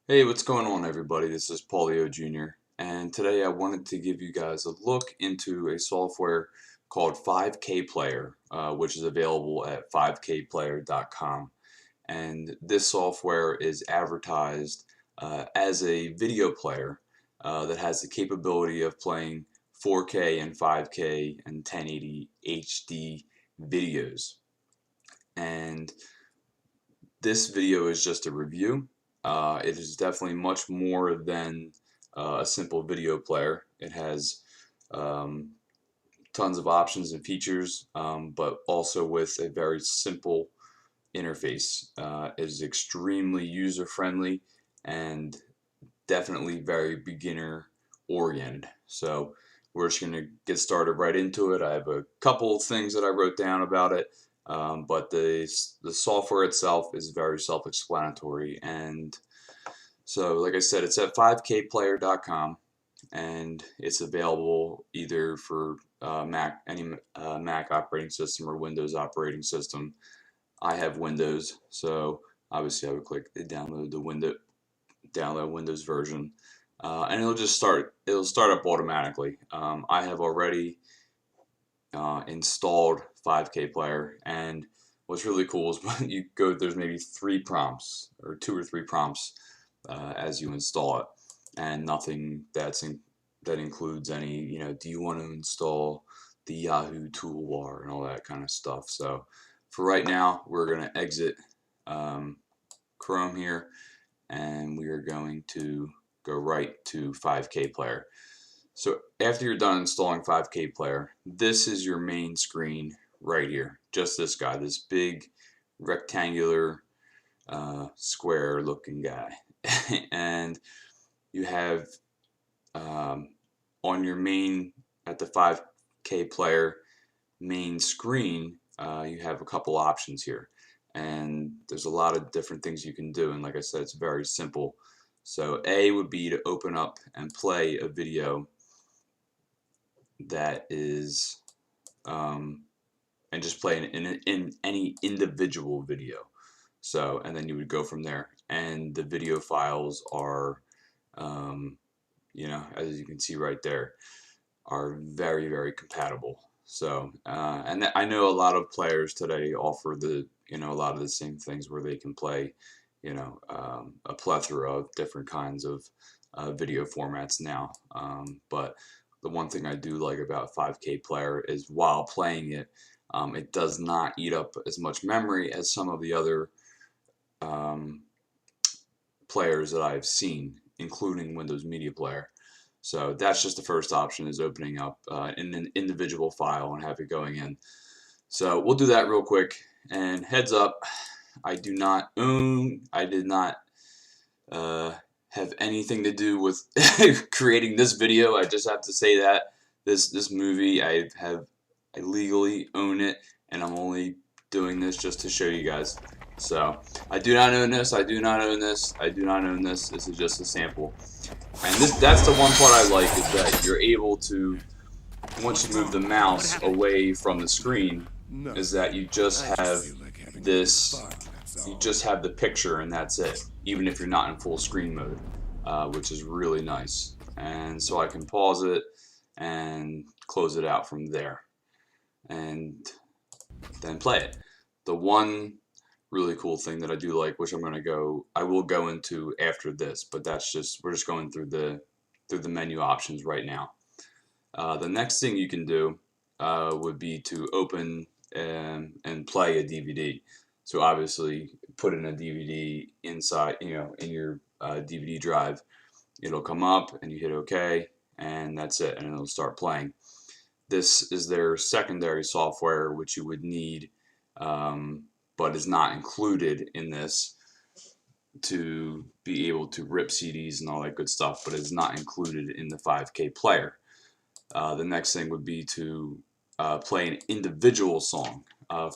Hey, what's going on, everybody? This is Paulio Jr. And today I wanted to give you guys a look into a software called 5K Player, which is available at 5kplayer.com. And this software is advertised as a video player that has the capability of playing 4K and 5K and 1080 HD videos. And this video is just a review. It is definitely much more than a simple video player. It has um, tons of options and features, but also with a very simple interface. It is extremely user friendly and definitely very beginner oriented. So we're just going to get started right into it. I have a couple things that I wrote down about it, but the software itself is very self-explanatory. And so, like I said, it's at 5kplayer.com, and it's available either for any Mac operating system or Windows operating system. I have Windows, so obviously I would click download Windows version, and it'll start up automatically. I have already installed 5K Player, and what's really cool is when you go, there's maybe three prompts or two or three prompts as you install it, and nothing that includes any, do you want to install the Yahoo toolbar and all that kind of stuff. So for right now, we're going to exit um, Chrome here, and we are going to go right to 5K Player. So after you're done installing 5K Player, this is your main screen right here. Just this guy, this big rectangular square looking guy. And you have on your main, at the 5K Player main screen, you have a couple options here. And there's a lot of different things you can do, and like I said, it's very simple. So A would be to open up and play a video that is and just play in any individual video. So, and then you would go from there, and the video files are um, as you can see right there, are very, very compatible. So, and I know a lot of players today offer a lot of the same things where they can play, a plethora of different kinds of video formats now. But the one thing I do like about 5K Player is while playing it, it does not eat up as much memory as some of the other um, players that I've seen, including Windows Media Player. So that's just the first option, is opening up in an individual file and have it going in. So we'll do that real quick. And heads up, I did not have anything to do with creating this video. I just have to say that this movie, I legally own it, and I'm only doing this just to show you guys. So I do not own this. I do not own this. I do not own this. This is just a sample. And that's the one part I like, is that you're able to, once you move the mouse away from the screen, is that you just have the picture, and that's it, even if you're not in full screen mode, which is really nice. And so I can pause it and close it out from there, and then play it. The one really cool thing that I do like, which I will go into after this, but we're just going through the menu options right now. The next thing you can do would be to open and play a DVD. So obviously, put in a DVD inside, in your DVD drive. It'll come up, and you hit OK, and that's it, and it'll start playing. This is their secondary software, which you would need, but is not included in this, to be able to rip CDs and all that good stuff, but is not included in the 5K Player. The next thing would be to play an individual song.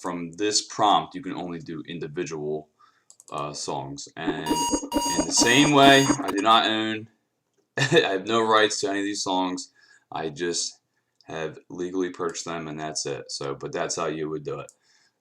From this prompt, you can only do individual songs. And in the same way, I do not own, I have no rights to any of these songs. I just have legally purchased them, and that's it. So, but that's how you would do it.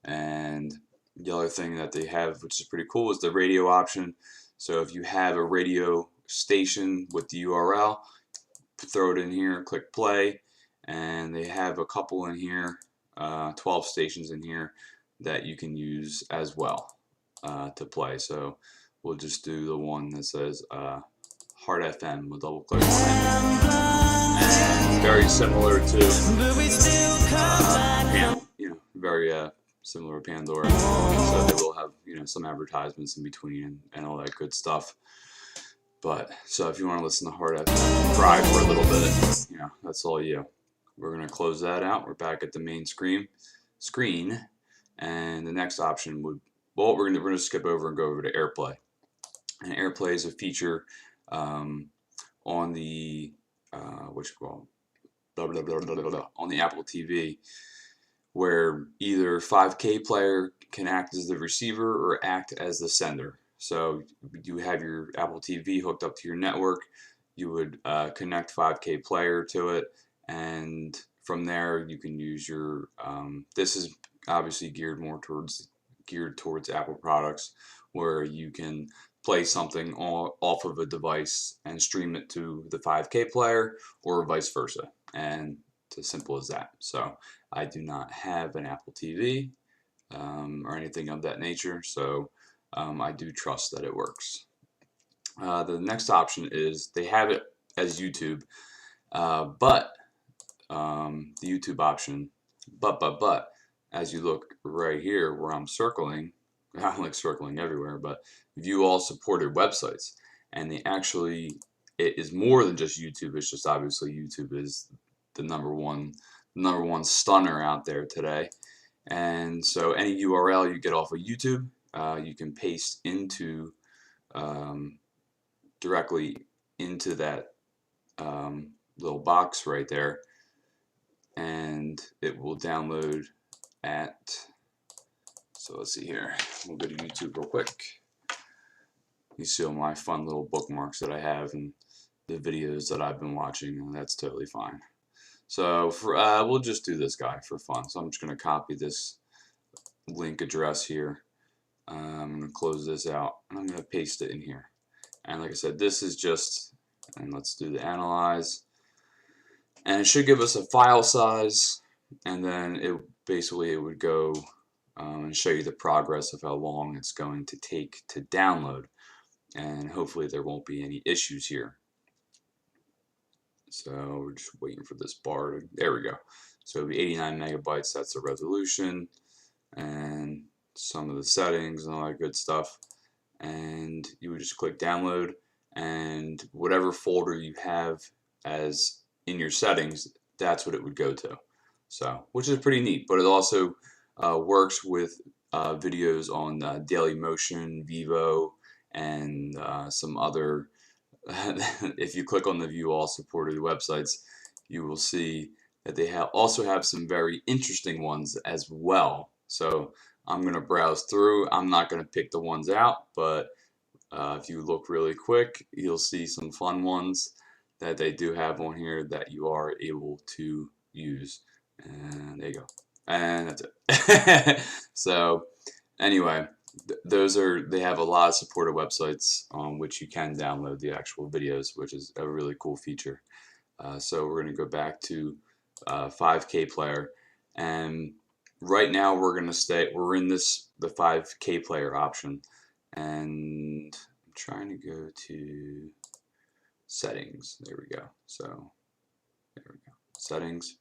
And the other thing that they have, which is pretty cool, is the radio option. So if you have a radio station with the URL, throw it in here, click play, and they have a couple in here, 12 stations in here that you can use as well to play. So we'll just do the one that says Heart FM. We'll double click on it, and very similar to very similar to Pandora. So they will have some advertisements in between and all that good stuff. But so if you want to listen to Heart FM, cry for a little bit, that's all you. We're gonna close that out. We're back at the main screen, and the next option would, well, we're gonna skip over and go over to AirPlay. And AirPlay is a feature on the on the Apple TV, where either 5K player can act as the receiver or act as the sender. So you have your Apple TV hooked up to your network, you would connect 5K player to it, and from there you can use your, this is obviously geared towards Apple products, where you can play something off of a device and stream it to the 5K player, or vice versa, and it's as simple as that. So I do not have an Apple TV or anything of that nature, so I do trust that it works. The next option is they have it as YouTube, but the YouTube option, but as you look right here where I'm circling, I'm like circling everywhere, but view all supported websites, and it is more than just YouTube. It's just obviously YouTube is the number one stunner out there today, and so any URL you get off of YouTube, you can paste into directly into that little box right there, and it will download at, so let's see here, we'll go to YouTube real quick. You see all my fun little bookmarks that I have and the videos that I've been watching, and that's totally fine. So we'll just do this guy for fun. So I'm just going to copy this link address here. I'm going to close this out, and I'm going to paste it in here. And like I said, this is just, and let's do the analyze, and it should give us a file size, and then it would go and show you the progress of how long it's going to take to download, and hopefully there won't be any issues here. So we're just waiting for this bar to, there we go. So it'll be 89 megabytes, that's the resolution, and some of the settings and all that good stuff. And you would just click download, and whatever folder you have as in your settings, that's what it would go to. So, which is pretty neat, but it also works with videos on Dailymotion, Vivo, and some other. If you click on the view all supported websites, you will see that they also have some very interesting ones as well. So I'm going to browse through. I'm not going to pick the ones out, but if you look really quick, you'll see some fun ones that they do have on here that you are able to use. And there you go. And that's it. So anyway, they have a lot of supported websites on which you can download the actual videos, which is a really cool feature. So we're going to go back to 5K player, and right now we're in the 5K player option, and I'm trying to go to settings. There we go. So there we go, settings,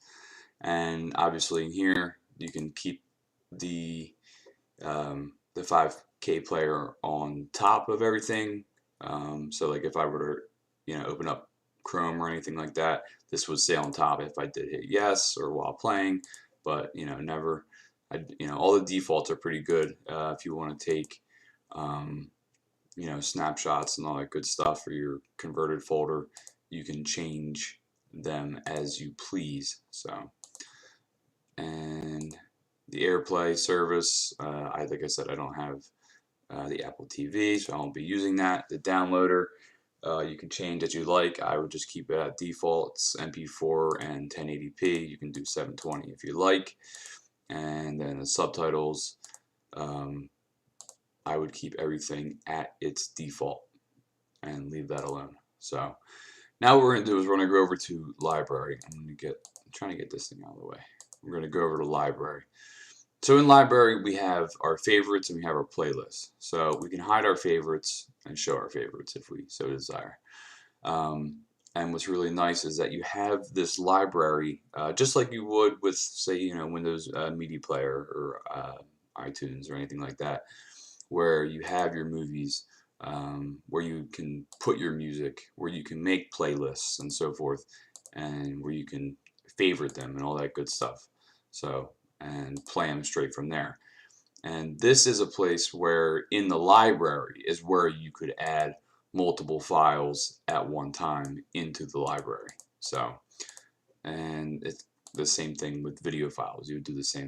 and obviously in here you can keep the 5K player on top of everything. So like if I were to open up Chrome or anything like that, this would stay on top if I did hit yes or while playing, but never. All the defaults are pretty good. If you want to take snapshots and all that good stuff for your converted folder, you can change them as you please. So, and the AirPlay service, like I said, I don't have the Apple TV, so I won't be using that. The downloader, you can change as you like. I would just keep it at defaults, MP4 and 1080p. You can do 720 if you like. And then the subtitles, I would keep everything at its default. and leave that alone. So now what we're going to do is we're going to go over to library. I'm trying to get this thing out of the way. We're going to go over to library. So in library we have our favorites and we have our playlists. So we can hide our favorites and show our favorites if we so desire. And what's really nice is that you have this library just like you would with, say, Windows Media Player or iTunes or anything like that, where you have your movies, where you can put your music, where you can make playlists and so forth, and where you can favorite them and all that good stuff. So, and play them straight from there. And this is a place where in the library is where you could add multiple files at one time into the library. So, and it's the same thing with video files. You would do the same